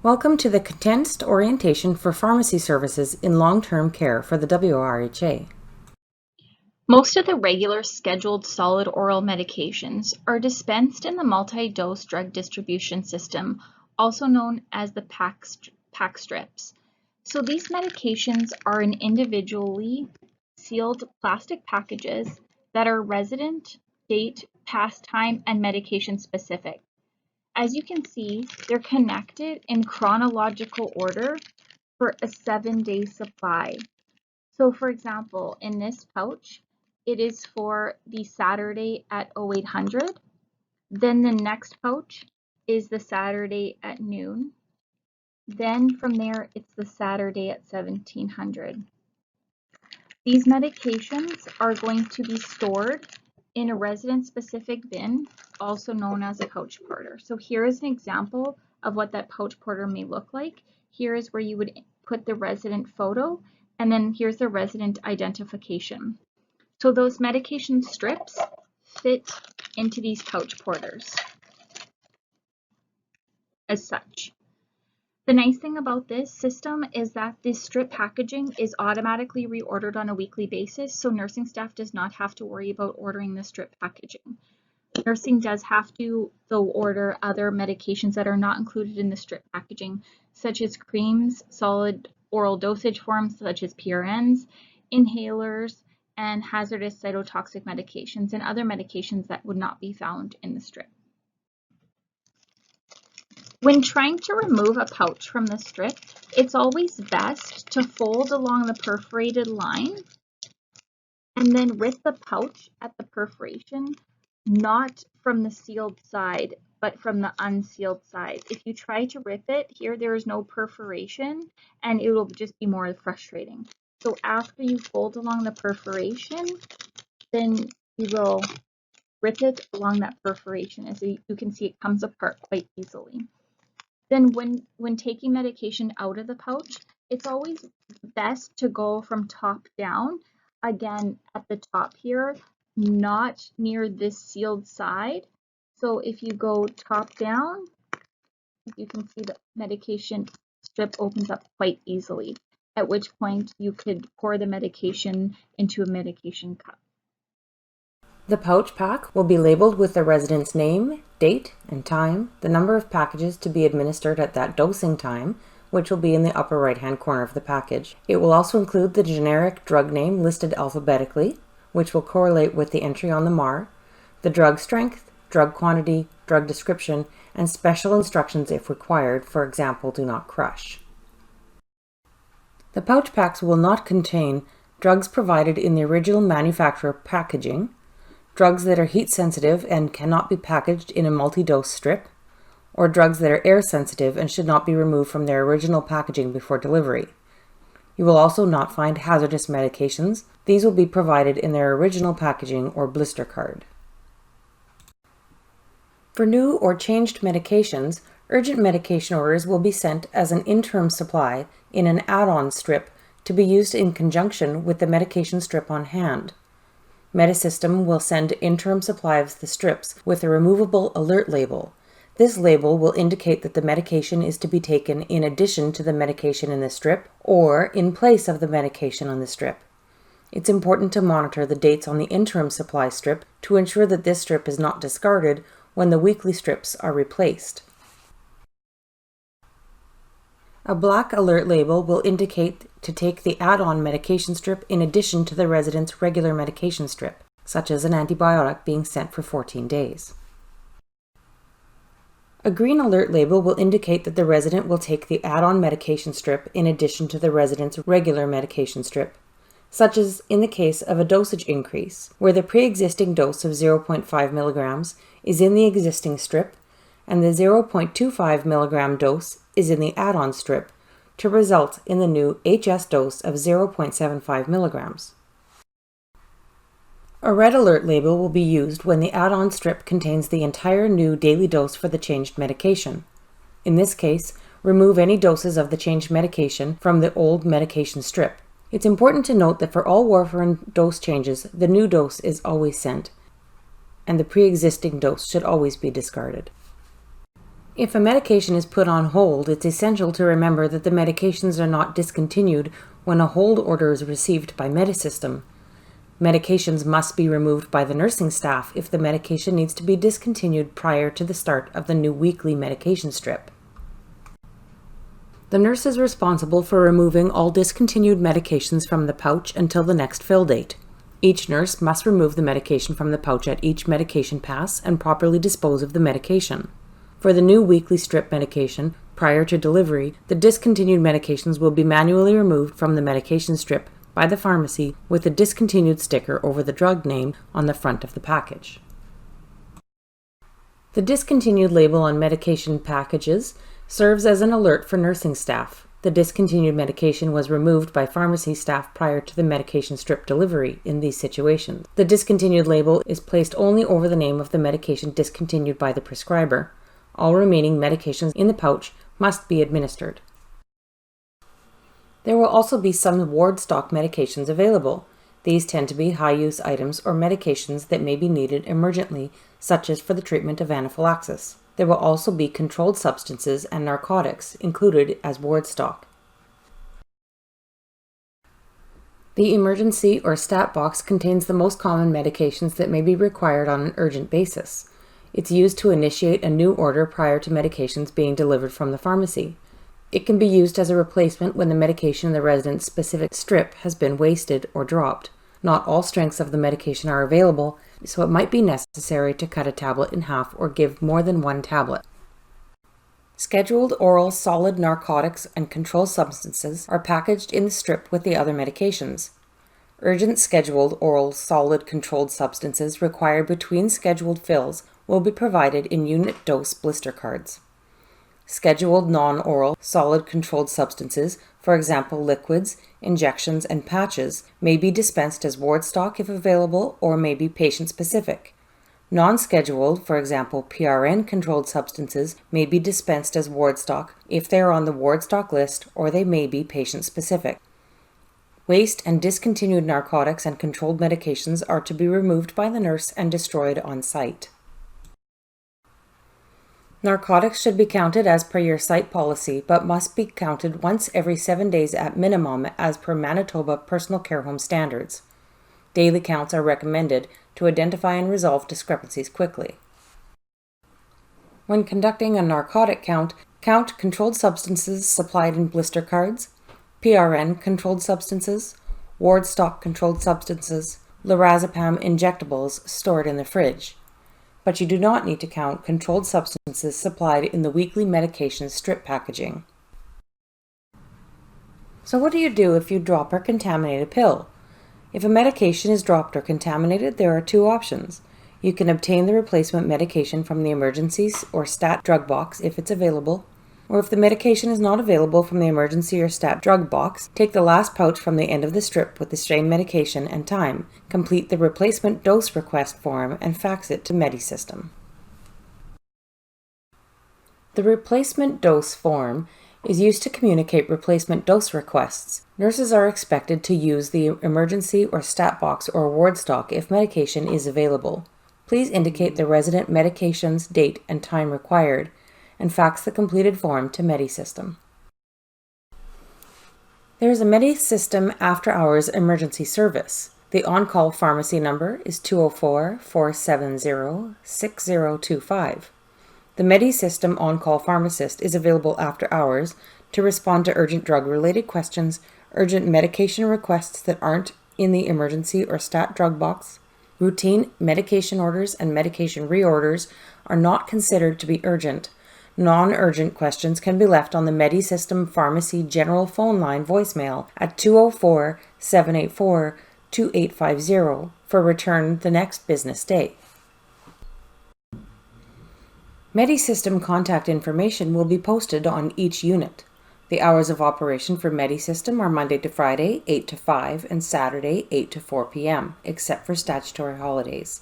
Welcome to the Condensed Orientation for Pharmacy Services in Long-Term Care for the WRHA. Most of the regular scheduled solid oral medications are dispensed in the multi-dose drug distribution system, also known as the pack strips. So these medications are in individually sealed plastic packages that are resident, date, pastime, and medication specific. As you can see, they're connected in chronological order for a 7-day supply. So for example, in this pouch, it is for the Saturday at 0800. Then the next pouch is the Saturday at noon. Then from there, it's the Saturday at 1700. These medications are going to be stored in a resident-specific bin, also known as a pouch porter. So here is an example of what that pouch porter may look like. Here is where you would put the resident photo, and then here's the resident identification. So those medication strips fit into these pouch porters as such. The nice thing about this system is that this strip packaging is automatically reordered on a weekly basis, so nursing staff does not have to worry about ordering the strip packaging. Nursing does have to, though, order other medications that are not included in the strip packaging, such as creams, solid oral dosage forms such as PRNs, inhalers, and hazardous cytotoxic medications, and other medications that would not be found in the strip. When trying to remove a pouch from the strip, it's always best to fold along the perforated line and then with the pouch at the perforation, not from the sealed side, but from the unsealed side. If you try to rip it, here there is no perforation and it will just be more frustrating. So after you fold along the perforation, then you will rip it along that perforation. As you can see, it comes apart quite easily. Then when taking medication out of the pouch, it's always best to go from top down, again at the top here, not near this sealed side. So if you go top down, you can see the medication strip opens up quite easily, at which point you could pour the medication into a medication cup. The pouch pack will be labeled with the resident's name, date, and time, the number of packages to be administered at that dosing time, which will be in the upper right-hand corner of the package. It will also include the generic drug name listed alphabetically, which will correlate with the entry on the MAR, the drug strength, drug quantity, drug description, and special instructions if required, for example, do not crush. The pouch packs will not contain drugs provided in the original manufacturer packaging, drugs that are heat sensitive and cannot be packaged in a multi-dose strip, or drugs that are air sensitive and should not be removed from their original packaging before delivery. You will also not find hazardous medications. These will be provided in their original packaging or blister card. For new or changed medications, urgent medication orders will be sent as an interim supply in an add-on strip to be used in conjunction with the medication strip on hand. Medisystem will send interim supply of the strips with a removable alert label. This label will indicate that the medication is to be taken in addition to the medication in the strip or in place of the medication on the strip. It's important to monitor the dates on the interim supply strip to ensure that this strip is not discarded when the weekly strips are replaced. A black alert label will indicate to take the add-on medication strip in addition to the resident's regular medication strip, such as an antibiotic being sent for 14 days. A green alert label will indicate that the resident will take the add-on medication strip in addition to the resident's regular medication strip, such as in the case of a dosage increase, where the pre-existing dose of 0.5 milligrams is in the existing strip and the 0.25 milligram dose is in the add-on strip to result in the new HS dose of 0.75 milligrams. A red alert label will be used when the add-on strip contains the entire new daily dose for the changed medication. In this case, remove any doses of the changed medication from the old medication strip. It's important to note that for all warfarin dose changes, the new dose is always sent, and the pre-existing dose should always be discarded. If a medication is put on hold, it's essential to remember that the medications are not discontinued when a hold order is received by Medisystem. Medications must be removed by the nursing staff if the medication needs to be discontinued prior to the start of the new weekly medication strip. The nurse is responsible for removing all discontinued medications from the pouch until the next fill date. Each nurse must remove the medication from the pouch at each medication pass and properly dispose of the medication. For the new weekly strip medication, prior to delivery, the discontinued medications will be manually removed from the medication strip by the pharmacy with a discontinued sticker over the drug name on the front of the package. The discontinued label on medication packages serves as an alert for nursing staff. The discontinued medication was removed by pharmacy staff prior to the medication strip delivery in these situations. The discontinued label is placed only over the name of the medication discontinued by the prescriber. All remaining medications in the pouch must be administered. There will also be some ward stock medications available. These tend to be high-use items or medications that may be needed emergently, such as for the treatment of anaphylaxis. There will also be controlled substances and narcotics included as ward stock. The emergency or stat box contains the most common medications that may be required on an urgent basis. It's used to initiate a new order prior to medications being delivered from the pharmacy. It can be used as a replacement when the medication in the resident's specific strip has been wasted or dropped. Not all strengths of the medication are available, so it might be necessary to cut a tablet in half or give more than one tablet. Scheduled oral solid narcotics and controlled substances are packaged in the strip with the other medications. Urgent scheduled oral solid controlled substances required between scheduled fills will be provided in unit dose blister cards. Scheduled non-oral solid controlled substances, for example liquids, injections, and patches, may be dispensed as ward stock if available or may be patient-specific. Non-scheduled, for example PRN controlled substances, may be dispensed as ward stock if they are on the ward stock list or they may be patient-specific. Waste and discontinued narcotics and controlled medications are to be removed by the nurse and destroyed on site. Narcotics should be counted as per your site policy, but must be counted once every 7 days at minimum as per Manitoba Personal Care Home standards. Daily counts are recommended to identify and resolve discrepancies quickly. When conducting a narcotic count, count controlled substances supplied in blister cards, PRN controlled substances, ward stock controlled substances, lorazepam injectables stored in the fridge. But you do not need to count controlled substances supplied in the weekly medication strip packaging. So what do you do if you drop or contaminate a pill? If a medication is dropped or contaminated, there are two options. You can obtain the replacement medication from the emergencies or stat drug box if it's available, or if the medication is not available from the emergency or stat drug box, take the last pouch from the end of the strip with the same medication and time, complete the replacement dose request form, and fax it to Medisystem. The replacement dose form is used to communicate replacement dose requests. Nurses are expected to use the emergency or stat box or ward stock if medication is available. Please indicate the resident medication's date and time required, and fax the completed form to Medisystem. There is a Medisystem after-hours emergency service. The on-call pharmacy number is 204-470-6025. The Medisystem on-call pharmacist is available after hours to respond to urgent drug-related questions, urgent medication requests that aren't in the emergency or stat drug box. Routine medication orders and medication reorders are not considered to be urgent. Non-urgent questions can be left on the Medisystem Pharmacy General Phone Line voicemail at 204-784-2850 for return the next business day. Medisystem contact information will be posted on each unit. The hours of operation for Medisystem are Monday to Friday, 8 to 5, and Saturday, 8 to 4 p.m., except for statutory holidays.